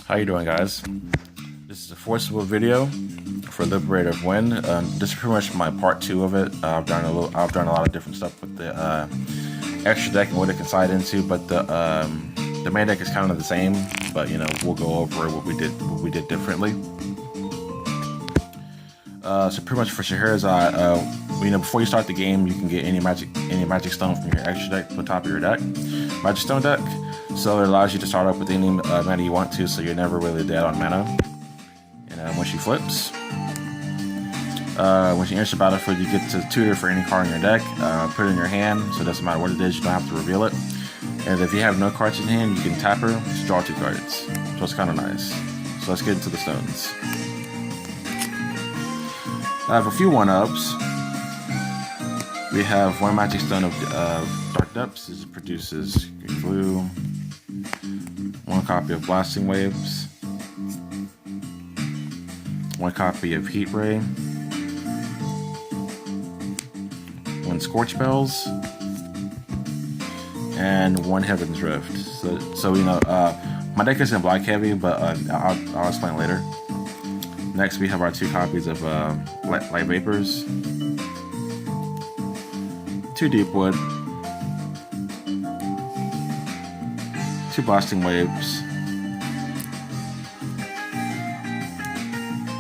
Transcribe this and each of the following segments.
How you doing, guys? This is a forcible video for Liberator of Wind. This is pretty much my part 2 of it. I've done a lot of different stuff with the extra deck and what it can slide into, but the main deck is kind of the same. But we'll go over what we did differently. So pretty much for Scheherazade, before you start the game, you can get any magic stone from your extra deck to the top of your deck, magic stone deck. So it allows you to start off with any mana you want to, so you're never really dead on mana. And when she flips, when she enters the battlefield, you get to tutor for any card in your deck, put it in your hand, so it doesn't matter what it is, you don't have to reveal it. And if you have no cards in hand, you can tap her, just draw 2 cards. So it's kind of nice. So let's get into the stones. I have a few 1-ups. We have 1 magic stone of Dark Depths. This produces blue. 1 copy of Blasting Waves. 1 copy of Heat Ray. 1 Scorch Bells. And 1 Heaven's Rift. So my deck isn't black heavy, but I'll explain later. Next, we have our 2 copies of Light Vapors, 2 Deepwood, 2 Blasting Waves,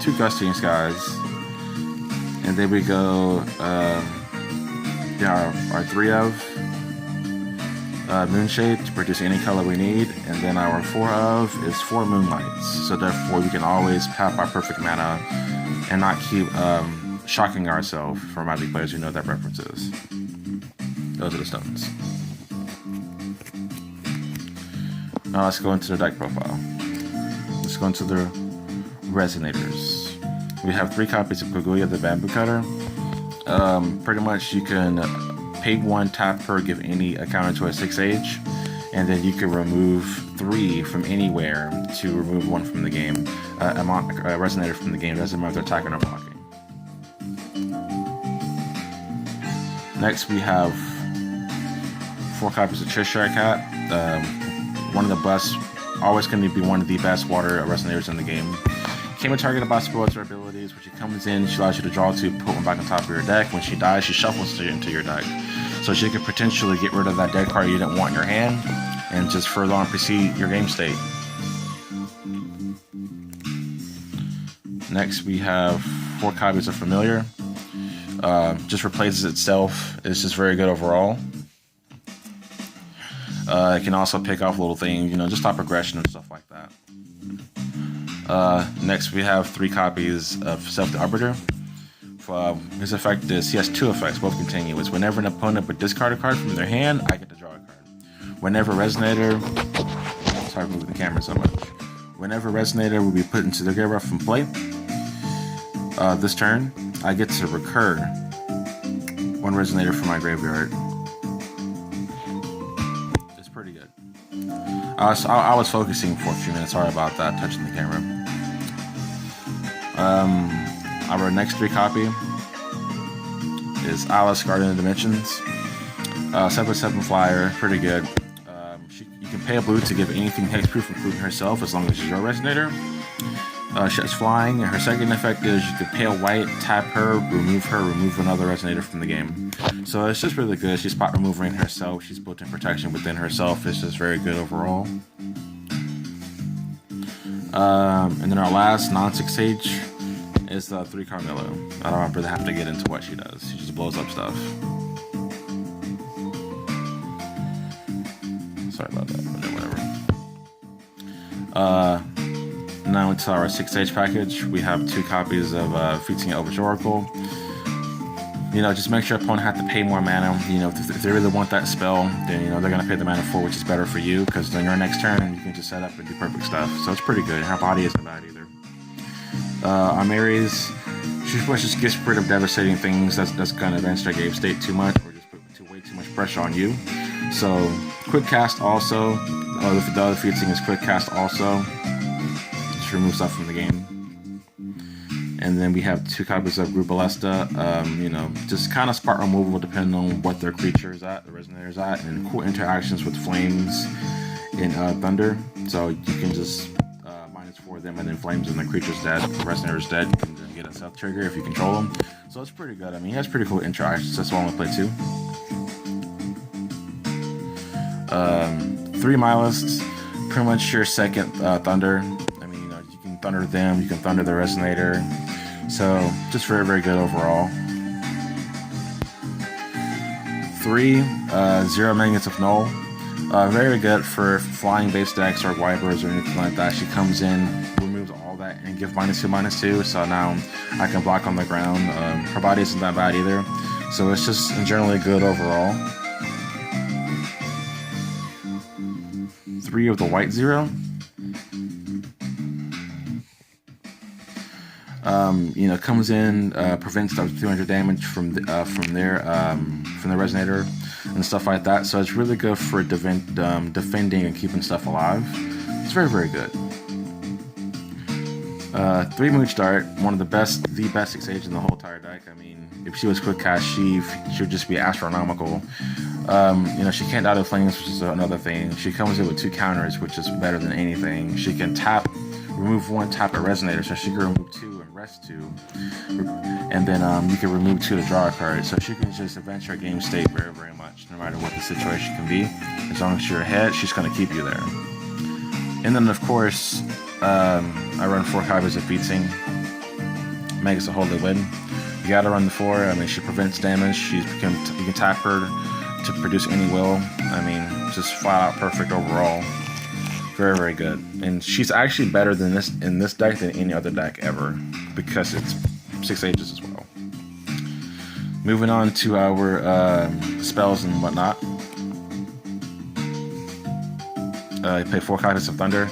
2 Gusting Skies, and there we go. Our 3 of Moonshade to produce any color we need, and then our 4 of is 4 Moonlights, so therefore we can always tap our perfect mana and not keep shocking ourselves for Magic players who know that reference is. Those are the stones. Now let's go into the deck profile. Let's go into the Resonators. We have 3 copies of Paguya the Bamboo Cutter. Pretty much you can pay 1, tap her, give any counter to a 6-age, and then you can remove 3 from anywhere to remove 1 from the game. A Resonator from the game, doesn't matter if they're attacking or blocking. Next we have 4 copies of Cheshire Cat. One of the best, always going to be one of the best water Resonators in the game. Came with target about spells or abilities. When she comes in, she allows you to draw 2, put 1 back on top of your deck. When she dies, she shuffles it into your deck. So she could potentially get rid of that dead card you didn't want in your hand and just further on proceed your game state. Next, we have 4 copies of Familiar. Just replaces itself. It's just very good overall. It can also pick off little things, just stop aggression and stuff like that. Next, we have 3 copies of Self the Arbiter. His effect is he has 2 effects, both continuous. Whenever an opponent would discard a card from their hand, I get to draw a card. Whenever Resonator, sorry for moving the camera so much. Whenever Resonator will be put into the graveyard from play, this turn, I get to recur 1 Resonator from my graveyard. It's pretty good. I was focusing for a few minutes. Sorry about that, touching the camera. Our next 3 copy is Alice, Guardian of Dimensions. 7/7 flyer, pretty good. You can pay a blue to give anything hexproof, including herself, as long as she's your Resonator. She has flying, and her second effect is you can pay a white, tap her, remove another Resonator from the game. So it's just really good. She's spot removing herself. She's built-in protection within herself. It's just very good overall. And then our last non-6-age is 3 Carmelo. I don't really have to get into what she does. She just blows up stuff. Sorry about that, but whatever. Now into our 6-age package. We have 2 copies of Feating Elvish Oracle. Just make sure opponent have to pay more mana. If they really want that spell, then they're gonna pay the mana for, which is better for you, because then your next turn you can just set up and do perfect stuff. So it's pretty good. Her body isn't bad either. Our Mary's, she just gets rid of devastating things that's gonna advance their game state too much, or just put way too much pressure on you. So quick cast also. The other feating is quick cast also. Just remove stuff from the game. And then we have 2 copies of Grubalesta. Just kind of spot removal depending on what their creature is at, the Resonator is at, and cool interactions with flames and thunder. So you can just for them, and then flames and the creature's dead, the resonator's dead, you can then get a stealth trigger if you control them. So it's pretty good. I mean, he has pretty cool intro actions. That's why I'm gonna play 2. 3 Milists, pretty much your second Thunder. I mean, you can Thunder them, you can Thunder the Resonator. So just very, very good overall. 3 0 Magnets of Null. Very good for flying base decks or wipers or anything like that. She comes in, removes all that, and give -2/-2. So now I can block on the ground. Her body isn't that bad either. So it's just generally good overall. 3 of the white 0. Comes in, prevents up to 200 damage from the Resonator and stuff like that. So it's really good for defending and keeping stuff alive. It's very, very good. 3 Mooch Dart, one of the best 6 age in the whole entire deck. I mean, if she was quick cast, she would just be astronomical. She can't die to flames, which is another thing. She comes in with 2 counters, which is better than anything. She can remove 1, tap a Resonator, so she can remove 2 and rest 2. And then you can remove 2 to draw a card. So she can just advance her game state very, very much, no matter what the situation can be. As long as you're ahead, she's going to keep you there. And then, of course, I run 4 copies of Featsing. Makes a holy win. You gotta run the 4. I mean, she prevents damage. You can tap her to produce any will. I mean, just flat out perfect overall. Very, very good. And she's actually better than in this deck than any other deck ever, because it's 6 ages as well. Moving on to our spells and whatnot. You play 4 copies of Thunder.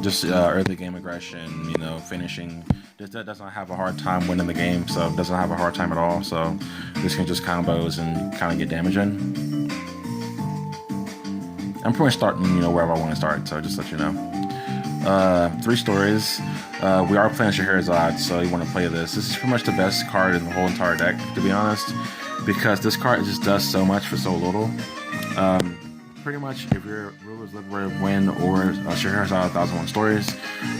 Just early game aggression, finishing. This doesn't have a hard time winning the game, so it doesn't have a hard time at all. So this can just combos and kind of get damage in. I'm pretty much starting, wherever I want to start, so just let you know. 3 stories. We are playing Scheherazade, so you want to play this. This is pretty much the best card in the whole entire deck, to be honest, because this card just does so much for so little. Pretty much, if your Ruler's Liberated win or Scheherazade 1001 Stories,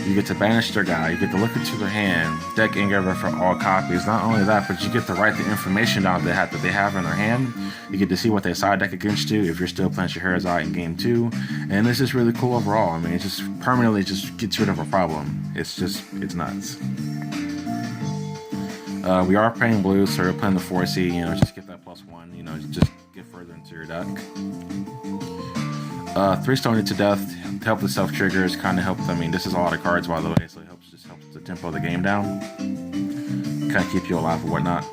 you get to banish their guy, you get to look into their hand, deck Engraver for all copies. Not only that, but you get to write the information down that they have in their hand. You get to see what they side deck against you if you're still playing Scheherazade in game 2. And this is really cool overall. I mean, it just permanently just gets rid of a problem. It's nuts. We are playing blue, so we're playing the 4C, just get that +1, just get further into your deck. 3 Stoned to Death to help the self triggers, kind of help. I mean, this is a lot of cards, by the way, so it helps the tempo of the game down, kind of keep you alive and whatnot.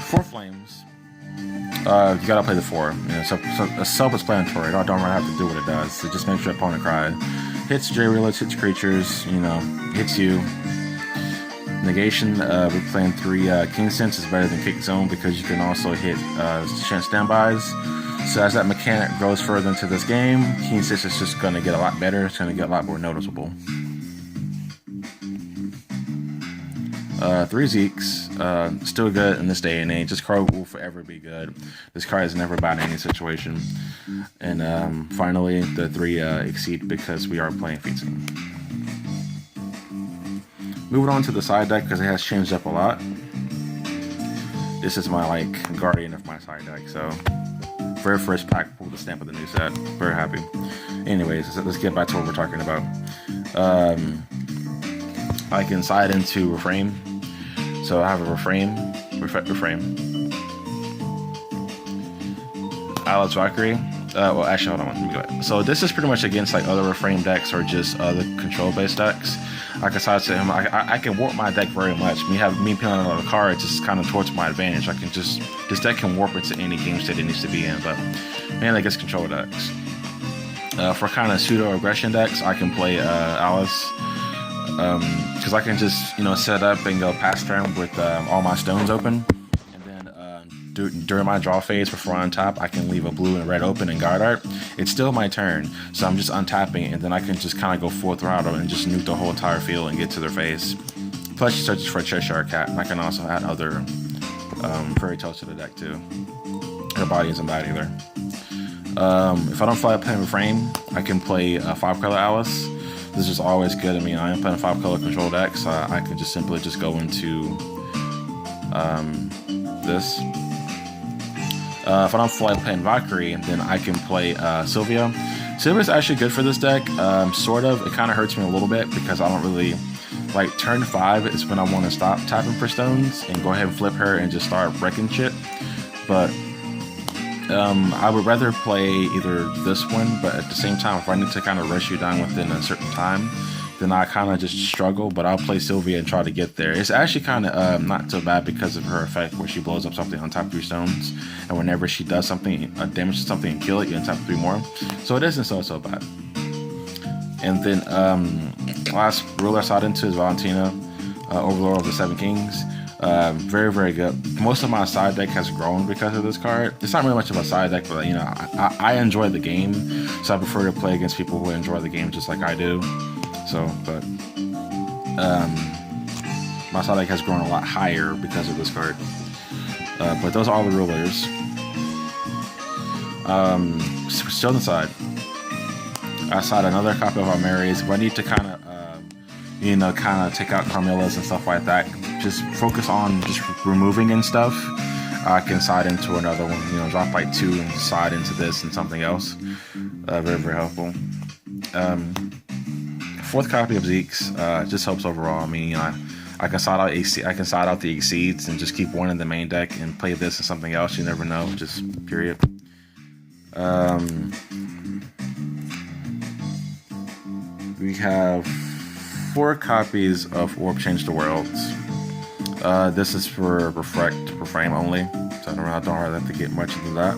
4 Flames. You gotta play the 4. So self-explanatory. Don't really have to do what it does. So just make sure your opponent cries. Hits J-Reloads, hits creatures. Hits you. Negation, we're playing 3 King Sense is better than Kick Zone because you can also hit chance standbys. So as that mechanic grows further into this game, King Sense is just going to get a lot better. It's going to get a lot more noticeable. 3 Zeeks, still good in this day and age. This card will forever be good. This card is never bad in any situation. And finally, the 3 Exceed because we are playing Featsing. Moving on to the side deck because it has changed up a lot. This is my guardian of my side deck. So very first pack, pulled the stamp of the new set. Very happy. Anyways, let's get back to what we're talking about. I can side into Refrain. So I have a Refrain. Alice Valkyrie. Well, actually, hold on. Let me go ahead. So this is pretty much against other Refrain decks or just other control-based decks. I can side to him. I can warp my deck very much. Me playing on the cards is kind of towards my advantage. This deck can warp it to any game state it needs to be in, but mainly against control decks. For kind of pseudo aggression decks, I can play Alice because I can just set up and go past turn with all my stones open, and then during my draw phase before I untap, I can leave a blue and red open and guard art. It's still my turn, so I'm just untapping, and then I can just kind of go full throttle and just nuke the whole entire field and get to their face. Plus, she searches for a Cheshire Cat, and I can also add other fairy tales to the deck too. Her body isn't bad either. If I don't feel like playing with Frame, I can play 5-color Alice. This is always good. I mean, I am playing a 5-color control deck, so I can just simply just go into this. If I don't feel like playing Valkyrie, then I can play Sylvia. Sylvia's actually good for this deck, sort of. It kind of hurts me a little bit because I don't really like turn 5 is when I want to stop tapping for stones and go ahead and flip her and just start wrecking shit. But I would rather play either this one, but at the same time, if I need to kind of rush you down within a certain time, then I kind of just struggle, but I'll play Sylvia and try to get there. It's actually kind of not so bad because of her effect where she blows up something on top 3 stones, and whenever she does something, damage to something and kill it, you can tap 3 more. So it isn't so bad. And then last ruler I saw into is Valentina, Overlord of the 7 Kings. Very, very good. Most of my side deck has grown because of this card. It's not really much of a side deck, but you know, I enjoy the game, so I prefer to play against people who enjoy the game just like I do. So, but my side deck has grown a lot higher because of this card. But those are all the rulers. Still on the side, I saw another copy of Almary's, but I need to kind of, you know, kind of take out Carmilla's and stuff like that. Just focus on just removing and stuff. I can side into another one, you know, drop like 2 and side into this and something else. Very, very helpful. 4th copy of Zeke's just helps overall. I mean, you know, I can side out the Exceeds and just keep one in the main deck and play this and something else. You never know. Just period. We have 4 copies of Orb Change the Worlds. This is for Frame only, so I don't really have to get much into that.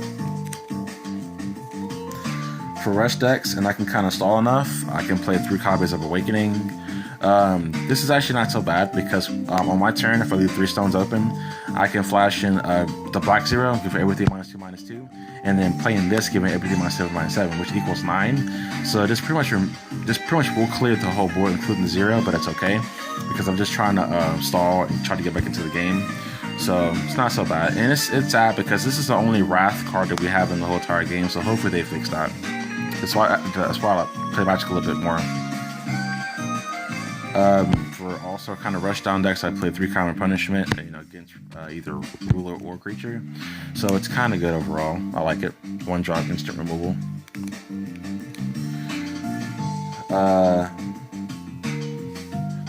For rush decks, and I can kind of stall enough, I can play 3 copies of Awakening. This is actually not so bad because on my turn, if I leave 3 stones open, I can flash in the black 0, give everything -2/-2, and then playing this, giving everything -7/-7, which equals 9. So this pretty much will clear the whole board, including the 0, but it's okay because I'm just trying to stall and try to get back into the game. So it's not so bad, and it's sad because this is the only Wrath card that we have in the whole entire game. So hopefully they fix that. That's why I play Magic a little bit more. For also kind of rush down decks, I play 3 Common Punishment, you know, against either ruler or creature. So it's kind of good overall. I like it. 1 drop instant removal.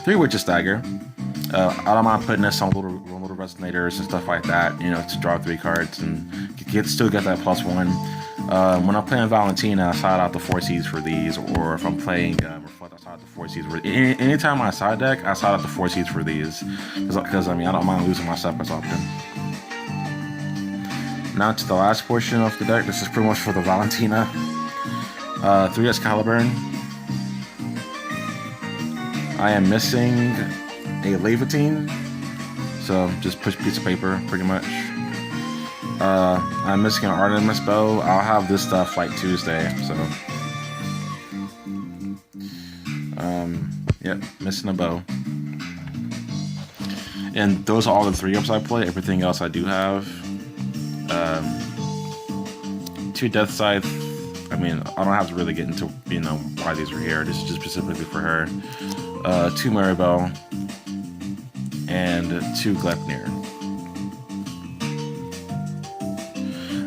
3 Witch's Dagger. I don't mind putting this on little resonators and stuff like that, you know, to draw 3 cards and still get that +1. When I'm playing Valentina, I side out the 4 Cs for these, or if I'm playing Reflect, I side out the 4 Cs for anytime I side deck, I side out the 4 Cs for these, because I mean, I don't mind losing my stuff as often. Now to the last portion of the deck. This is pretty much for the Valentina. 3 Excalibur. I am missing a Levitine, so just push piece of paper, pretty much. I'm missing an Artemis bow. I'll have this stuff like Tuesday, so. Yep, missing a bow. And those are all the 3-ups I play. Everything else I do have. 2 Death Scythe. I mean, I don't have to really get into, you know, why these are here. This is just specifically for her. 2 Maribel. And 2 Gleipnir.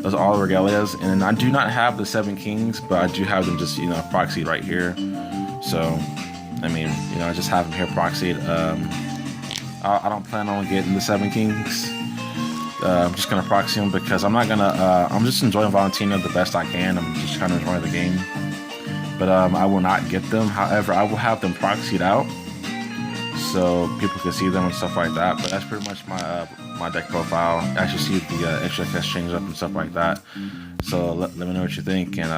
Those are all the regalias, and I do not have the 7 Kings, but I do have them just, you know, proxied right here. So, I mean, you know, I just have them here proxied. I don't plan on getting the 7 Kings. I'm just gonna proxy them because I'm not gonna. I'm just enjoying Valentina the best I can. I'm just trying to enjoy the game, but I will not get them. However, I will have them proxied out so people can see them and stuff like that. But that's pretty much my deck profile. I should see the extra cast change up and stuff like that. So let me know what you think, and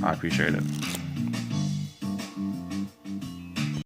I appreciate it.